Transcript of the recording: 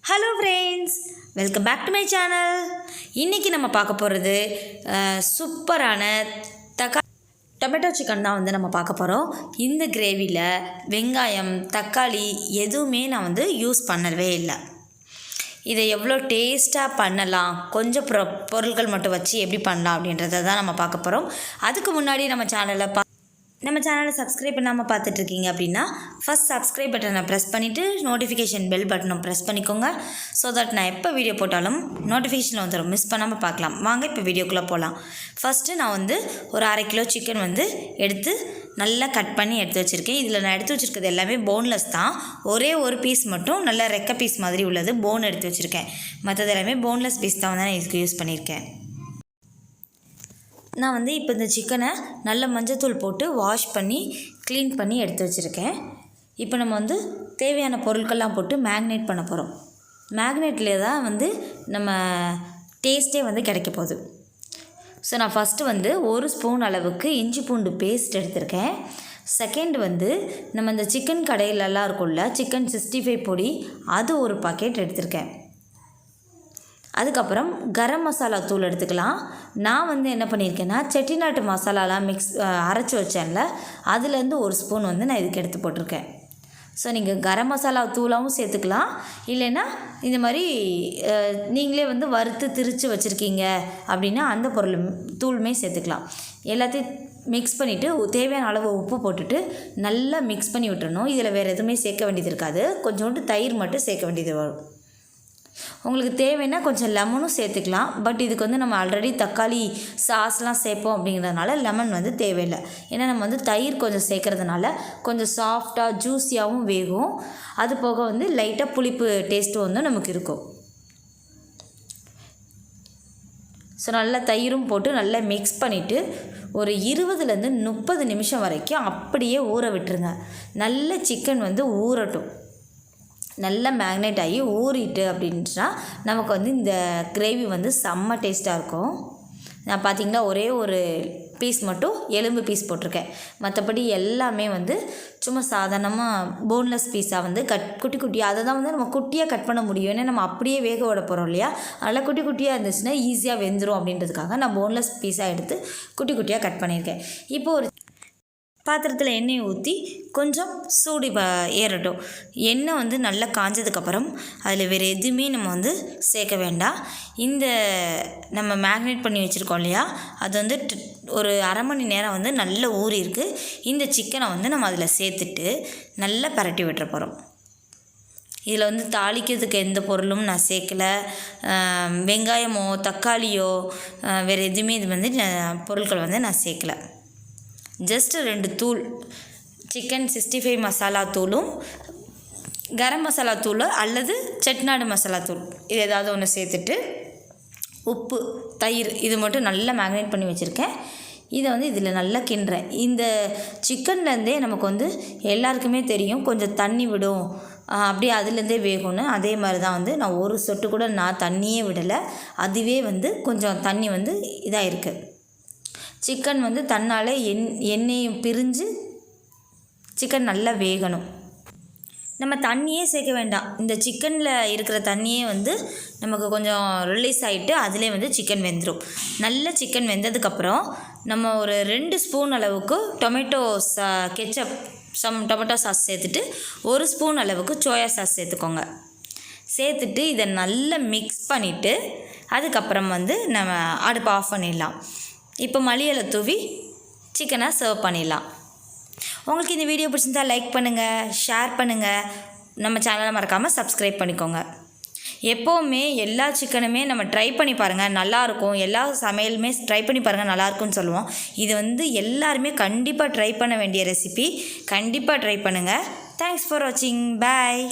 Hello friends, welcome back to my channel. இன்றைக்கி நம்ம பார்க்க போகிறது சூப்பரான டொமேட்டோ சிக்கன் தான் நம்ம பார்க்க போகிறோம். இந்த கிரேவியில் வெங்காயம், தக்காளி எதுவுமே நான் யூஸ் பண்ணவே இல்லை. இதை எவ்வளோ டேஸ்ட்டாக பண்ணலாம், கொஞ்சம் பொருட்கள் மட்டும் வச்சு எப்படி பண்ணலாம் அப்படின்றத தான் நம்ம பார்க்க போகிறோம். அதுக்கு முன்னாடி நம்ம சேனலை சப்ஸ்கிரைப் பண்ணாமல் பார்த்துட்ருக்கீங்க அப்படின்னா ஃபஸ்ட் சப்ஸ்கிரைப் பட்டனை ப்ரெஸ் பண்ணிவிட்டு நோட்டிஃபிகேஷன் பெல் பட்டனை ப்ரெஸ் பண்ணிக்கோங்க. ஸோ தட் நான் எப்போ வீடியோ போட்டாலும் நோட்டிஃபிகேஷன் வந்துடும், மிஸ் பண்ணாமல் பார்க்கலாம். வாங்க இப்போ வீடியோக்குள்ளே போகலாம். ஃபஸ்ட்டு நான் ஒரு 1/2 கிலோ சிக்கன் எடுத்து நல்லா கட் பண்ணி எடுத்து வச்சுருக்கேன். இதில் நான் எடுத்து வச்சுருக்கிறது எல்லாமே போன்லெஸ் தான். ஒரே ஒரு பீஸ் மட்டும் நல்லா ரெக்க பீஸ் மாதிரி உள்ளது போன் எடுத்து வச்சுருக்கேன். மற்றது எல்லாமே போன்லெஸ் பீஸ் தான் நான் இதுக்கு யூஸ் பண்ணியிருக்கேன். நான் இப்போ இந்த சிக்கனை நல்ல மஞ்சத்தூள் போட்டு வாஷ் பண்ணி க்ளீன் பண்ணி எடுத்து வச்சுருக்கேன். இப்போ நம்ம தேவையான பொருட்கள்லாம் போட்டு மேக்னேட் பண்ண போகிறோம். மேக்னேட்லேயே தான் நம்ம டேஸ்ட்டே கிடைக்க போகுது. ஸோ நான் ஃபஸ்ட்டு 1 ஸ்பூன் அளவுக்கு இஞ்சி பூண்டு பேஸ்ட் எடுத்திருக்கேன். செகண்ட் நம்ம இந்த சிக்கன் கடையிலலாம் இருக்கும்ல, சிக்கன் 65 பொடி, அது ஒரு பாக்கெட் எடுத்திருக்கேன். அதுக்கப்புறம் கரம் மசாலா தூள் எடுத்துக்கலாம். நான் என்ன பண்ணியிருக்கேன்னா, செட்டிநாட்டு மசாலாலாம் அரைச்சி வச்சேன்ல, அதுலேருந்து 1 ஸ்பூன் நான் இதுக்கு எடுத்து போட்டிருக்கேன். ஸோ நீங்கள் கரம் மசாலா தூளாகவும் சேர்த்துக்கலாம், இல்லைன்னா இந்த மாதிரி நீங்களே வறுத்து திரித்து வச்சுருக்கீங்க அப்படின்னா அந்த தூளுமே சேர்த்துக்கலாம். எல்லாத்தையும் மிக்ஸ் பண்ணிவிட்டு தேவையான அளவு உப்பு போட்டுட்டு நல்லா மிக்ஸ் பண்ணி விட்டுறணும். இதில் வேறு எதுவுமே சேர்க்க வேண்டியது இருக்காது. கொஞ்சோண்டு தயிர் மட்டும் சேர்க்க வேண்டியது வரும். உங்களுக்கு தேவைன்னா கொஞ்சம் லெமனும் சேர்த்துக்கலாம். பட் இதுக்கு நம்ம ஆல்ரெடி தக்காளி சாஸ்லாம் சேர்ப்போம் அப்படிங்கிறதுனால லெமன் தேவையில்லை. ஏன்னா நம்ம தயிர் கொஞ்சம் சேர்க்கறதுனால கொஞ்சம் சாஃப்டாக ஜூஸியாகவும் வேகும். அது போக லைட்டாக புளிப்பு டேஸ்ட்டும் நமக்கு இருக்கும். ஸோ நல்லா தயிரும் போட்டு நல்லா மிக்ஸ் பண்ணிவிட்டு ஒரு 20லேருந்து 30 நிமிஷம் வரைக்கும் அப்படியே ஊற விட்டுருங்க. நல்ல சிக்கன் ஊறட்டும். நல்லா மேக்னேட் ஆகி ஊறிட்டு அப்படின்ட்டுனா நமக்கு இந்த கிரேவி செம்ம டேஸ்ட்டாக இருக்கும். நான் பார்த்திங்கன்னா ஒரே ஒரு பீஸ் மட்டும் எலும்பு பீஸ் போட்டிருக்கேன். மற்றபடி எல்லாமே சும்மா சாதாரணமாக போன்லெஸ் பீஸாக குட்டி குட்டியாக, அதை தான் நம்ம குட்டியாக கட் பண்ண முடியும். ஏன்னா நம்ம அப்படியே வேக விட போகிறோம் இல்லையா, அதனால் குட்டி குட்டியாக இருந்துச்சுன்னா ஈஸியாக வெந்துடும் அப்படின்றதுக்காக நான் போன்லெஸ் பீஸாக எடுத்து குட்டி குட்டியாக கட் பண்ணியிருக்கேன். இப்போது ஒரு பாத்திரத்தில் எண்ணெயை ஊற்றி கொஞ்சம் சூடு ஏறட்டும். எண்ணெய் நல்லா காஞ்சதுக்கப்புறம் அதில் வேறு எதுவுமே நம்ம சேர்க்க வேண்டாம். இந்த நம்ம மேக்னேட் பண்ணி வச்சுருக்கோம் இல்லையா, அது ஒரு 1/2 மணி நேரம் நல்லா ஊறி இருக்குது. இந்த சிக்கனை நம்ம அதில் சேர்த்துட்டு நல்லா பரட்டி விட்டுற போகிறோம். இதில் தாளிக்கிறதுக்கு எந்த பொருளும் நான் சேர்க்கலை. வெங்காயமோ தக்காளியோ வேறு எதுவுமே இது பொருட்கள் நான் சேர்க்கலை. ஜஸ்ட்டு 2 தூள், சிக்கன் 65 மசாலா தூளும் கரம் மசாலா தூள் அல்லது செட்டிநாடு மசாலா தூள், இது ஏதாவது ஒன்று சேர்த்துட்டு உப்பு, தயிர், இது மட்டும் நல்லா மேக்னேட் பண்ணி வச்சுருக்கேன். இதை இதில் நல்லா கிண்டுறேன். இந்த சிக்கன்லேருந்தே நமக்கு எல்லாருக்குமே தெரியும் கொஞ்சம் தண்ணி விடும், அப்படியே அதுலேருந்தே வேகும்னு. அதே மாதிரி தான் நான் ஒரு சொட்டு கூட நான் தண்ணியே விடலை. அதுவே கொஞ்சம் தண்ணி இதாக இருக்குது. சிக்கன் தன்னால் எண்ணெயும் பிரிஞ்சு சிக்கன் நல்லா வேகணும். நம்ம தண்ணியே சேர்க்க வேண்டாம். இந்த சிக்கனில் இருக்கிற தண்ணியே நமக்கு கொஞ்சம் ரிலீஸ் ஆகிட்டு அதிலே சிக்கன் வெந்துடும். நல்ல சிக்கன் வெந்ததுக்கப்புறம் நம்ம ஒரு 2 ஸ்பூன் அளவுக்கு டொமேட்டோ டொமேட்டோ சாஸ் சேர்த்துட்டு 1 ஸ்பூன் அளவுக்கு சோயா சாஸ் சேர்த்துக்கோங்க. சேர்த்துட்டு இதை நல்லா மிக்ஸ் பண்ணிவிட்டு அதுக்கப்புறம் நம்ம அடுப்பை ஆஃப் பண்ணிடலாம். இப்போ மல்லியிலை தூவி சிக்கனை சர்வ் பண்ணிடலாம். உங்களுக்கு இந்த வீடியோ பிடிச்சிருந்தா லைக் பண்ணுங்கள், ஷேர் பண்ணுங்கள், நம்ம சேனலை மறக்காமல் சப்ஸ்கிரைப் பண்ணிக்கோங்க. எப்போவுமே எல்லா சிக்கனுமே நம்ம ட்ரை பண்ணி பாருங்கள், நல்லாயிருக்கும். எல்லா சமையலுமே ட்ரை பண்ணி பாருங்கள், நல்லாயிருக்கும்னு சொல்லுவோம். இது எல்லாருமே கண்டிப்பாக ட்ரை பண்ண வேண்டிய ரெசிபி. கண்டிப்பாக ட்ரை பண்ணுங்கள். தேங்க்ஸ் ஃபார் வாட்சிங். பாய்.